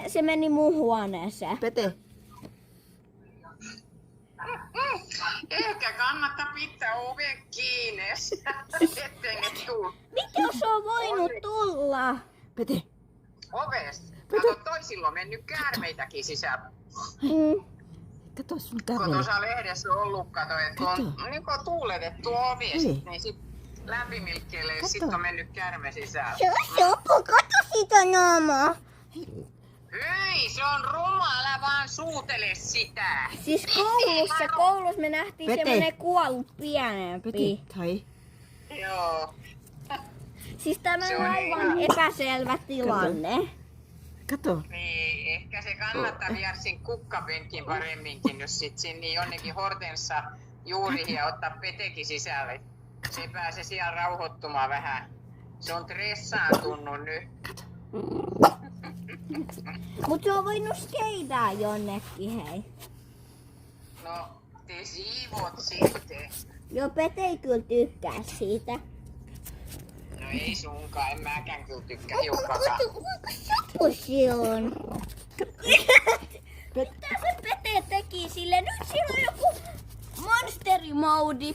se meni mun huoneeseen. Pete. Ehkä kannattaa pitää oven kiinni, ettei ne tuu Miten se on voinut tulla? Pete. ovesta. Kato, toisilla on mennyt käärmeitäkin sisään. Kato sun Kun kävely. tuossa lehdessä on ollut, kato, että on niin kun tuuletettu ovi, niin sit lämpimilkkeelle sit on mennyt käärme sisään. Se on joku, kato sitä naamaa. Hyi, se on ruma, älä vaan suutele sitä. Siis koulussa me nähtiin Pete. semmonen kuollut pienempi. Pete. Tai. Joo. Siis tämä Se on on aivan epäselvä tilanne. Kato. Niin, ehkä se kannattaa viedä sen kukkapenkin paremminkin, jos sit sinne jonnekin hortensa juuriin ja ottaa Petekin sisälle. Se pääsee siellä rauhoittumaan vähän. Se on stressaantunut nyt. Mut se on voinut skeitää jonnekin, hei. No, te siivot sitten. Joo, Pete ei kyllä tykkää siitä. No ei sunkaan, en mäkään kyllä tykkää hiukkakaan. Sapusi on. Mitä se Pete teki sille? Nyt sillä on joku monsterimoodi.